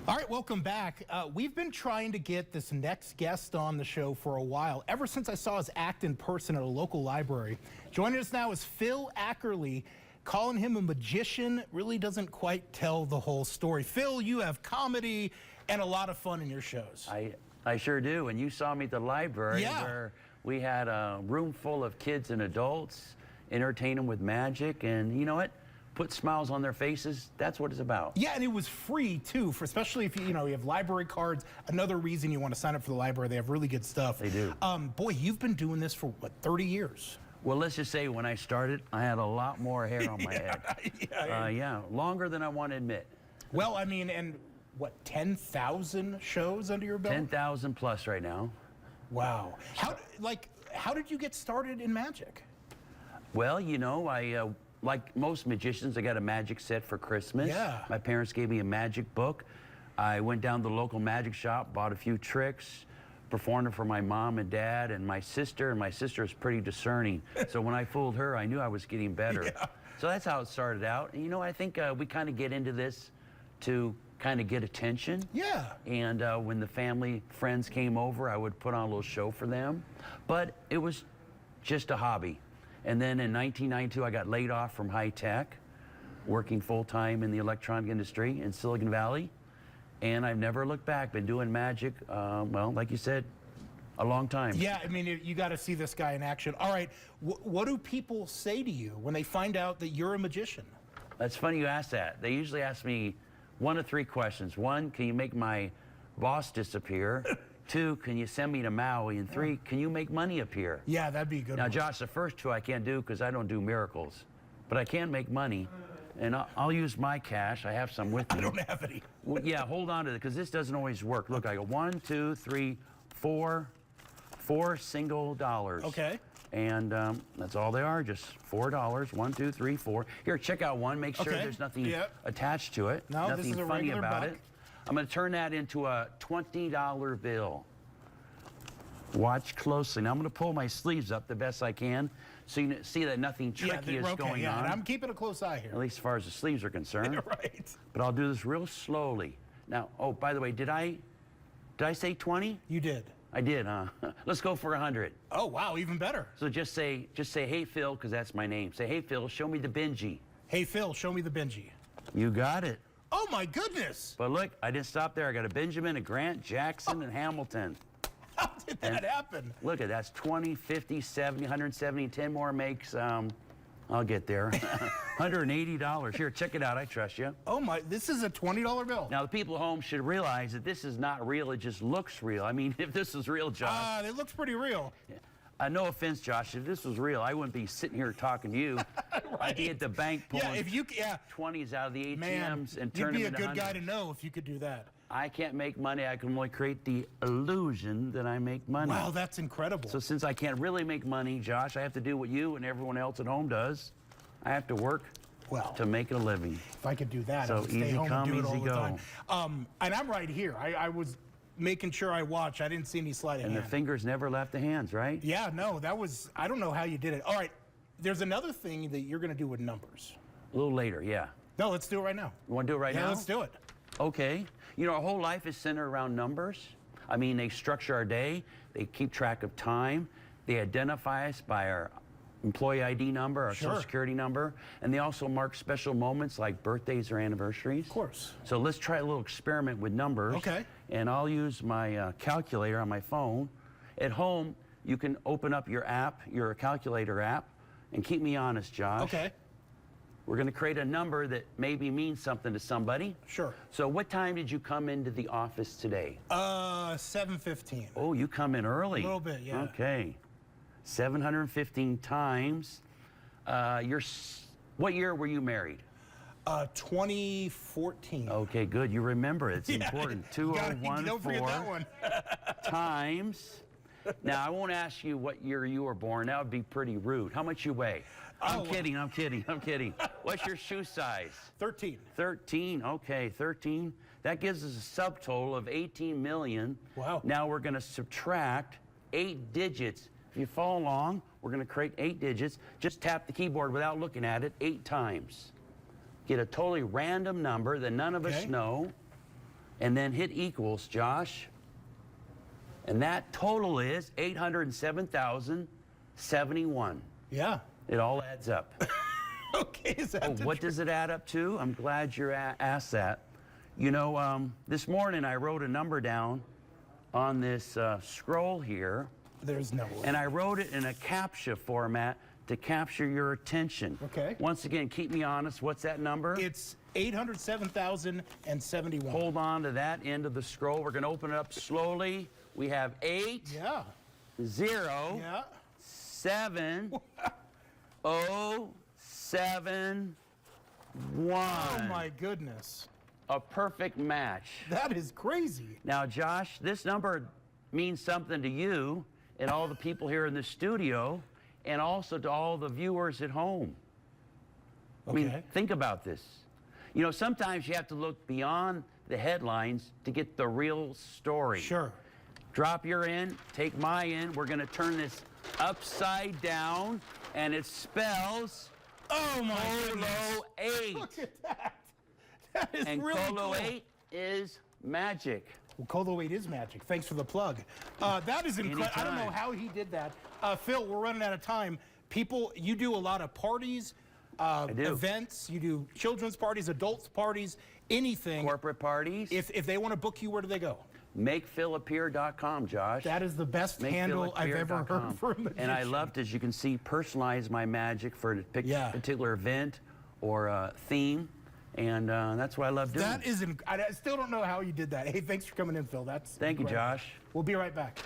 All right, welcome back. We've been trying to get this next guest on the show for a while, ever since I saw his act in person at a local library. Joining us now is Phil Ackerly. Calling him a magician really doesn't quite tell the whole story. Phil, you have comedy and a lot of fun in your shows. I sure do, and you saw me at the library where we had a room full of kids and adults, entertain them with magic, and you know what? Put smiles on their faces. That's what it's about. Yeah, and it was free too, for especially if you have library cards. Another reason you want to sign up for the library. They have really good stuff. They do. Boy, you've been doing this for what, 30 years? Well, let's just say when I started, I had a lot more hair on my head. Yeah, longer than I want to admit. Well, I mean, and what, 10,000 shows under your belt? 10,000 plus right now. Wow. How did you get started in magic? Well, you know, like most magicians, I got a magic set for Christmas. Yeah. My parents gave me a magic book. I went down to the local magic shop, bought a few tricks, performed it for my mom and dad and my sister is pretty discerning. So when I fooled her, I knew I was getting better. Yeah. So that's how it started out. And you know, I think we kind of get into this to kind of get attention. Yeah. And when the family, friends came over, I would put on a little show for them. But it was just a hobby. And then in 1992, I got laid off from high tech, working full-time in the electronic industry in Silicon Valley. And I've never looked back, been doing magic, well, like you said, a long time. Yeah, I mean, you got to see this guy in action. All right, what do people say to you when they find out that you're a magician? That's funny you ask that. They usually ask me one of three questions. One, can you make my boss disappear? Two, can you send me to Maui? And three, can you make money appear? Yeah, that'd be a good Now, one. Josh, the first two I can't do because I don't do miracles. But I can make money, and I'll use my cash. I have some with me. I don't have any. Well, yeah, hold on to it, because this doesn't always work. Look, I go 1, 2, 3, 4 single dollars. Okay. And that's all they are, just $4. 1, 2, 3, 4. Here, check out one. Make sure there's nothing attached to it. No, nothing this is a funny regular about buck. it. I'm going to turn that into a $20 bill. Watch closely. Now I'm going to pull my sleeves up the best I can so you see that nothing tricky is going on. And I'm keeping a close eye here. At least as far as the sleeves are concerned. Right. But I'll do this real slowly. Now, oh, by the way, did I say 20? You did. I did, huh? Let's go for 100. Oh, wow, even better. So just say, hey, Phil, because that's my name. Say, hey, Phil, show me the Benji. Hey, Phil, show me the Benji. You got it. Oh, my goodness. But look, I didn't stop there. I got a Benjamin, a Grant, Jackson, and Hamilton. How did that happen? Look at that's 20, 50, 70, 170, 10 more makes, I'll get there. $180. Here, check it out. I trust you. Oh, my, this is a $20 bill. Now, the people at home should realize that this is not real. It just looks real. I mean, if this was real, Josh. It looks pretty real. No offense, Josh. If this was real, I wouldn't be sitting here talking to you. Right. I'd be at the bank pulling 20s out of the ATMs and turning them into You'd be a good guy to hundreds. know if you could do that. I can't make money. I can only create the illusion that I make money. Wow, that's incredible. So since I can't really make money, Josh, I have to do what you and everyone else at home does. I have to work to make a living. If I could do that, so I would stay home and do it all easy the go. time. And I'm right here. I was making sure I watched. I didn't see any sleight of hand. And the fingers never left the hands, right? Yeah, no, that was, I don't know how you did it. All right, there's another thing that you're going to do with numbers. A little later, yeah. No, let's do it right now. You want to do it right now? Yeah, let's do it. Okay. You know, our whole life is centered around numbers. I mean, they structure our day. They keep track of time. They identify us by our employee ID number, our social security number, and they also mark special moments like birthdays or anniversaries. Of course. So let's try a little experiment with numbers. Okay. And I'll use my calculator on my phone. At home, you can open up your app, your calculator app, and keep me honest, Josh. Okay. We're going to create a number that maybe means something to somebody. Sure. So what time did you come into the office today? 7:15. Oh, you come in early. A little bit, yeah. Okay. 715 times. What year were you married? 2014. Okay, good. You remember it. It's important. 2014 don't forget that one. times. Now, I won't ask you what year you were born. That would be pretty rude. How much you weigh? I'm kidding. What's your shoe size? 13. 13. Okay, 13. That gives us a subtotal of 18 million. Wow. Now we're going to subtract 8 digits. If you follow along, we're going to create 8 digits. Just tap the keyboard without looking at it 8 times. Get a totally random number that none of us know. and then hit equals, Josh. And that total is 807,071. Yeah. It all adds up. Okay, is that What does it add up to? I'm glad you asked that. You know, this morning I wrote a number down on this scroll here. There's no way. And I wrote it in a CAPTCHA format to capture your attention. Okay. Once again, keep me honest. What's that number? It's 807,071. Hold on to that end of the scroll. We're going to open it up slowly. We have 8, Yeah. 0, Yeah. 7, 0, 7, 1. Oh my goodness. A perfect match. That is crazy. Now, Josh, this number means something to you and all the people here in the studio, and also to all the viewers at home. Okay. I mean, think about this. You know, sometimes you have to look beyond the headlines to get the real story. Sure. Drop your end, take my end. We're going to turn this upside down, and it spells Oh my KOLO goodness. 8. Look at that. That is And really KOLO cool. 8 is magic. Well, KOLO 8 is magic. Thanks for the plug. That is incredible. I don't know Anytime. how he did that. Phil, we're running out of time. People, you do a lot of parties, do. events. You do children's parties, adults parties, anything. Corporate parties. If they want to book you, where do they go? MakePhilAppear.com, Josh. That is the best handle I've ever heard for a magician. And I loved, as you can see, personalize my magic for a particular event or a theme. And that's what I love doing. That is, I still don't know how you did that. Hey, thanks for coming in, Phil. That's Thank you, incredible. Josh. We'll be right back.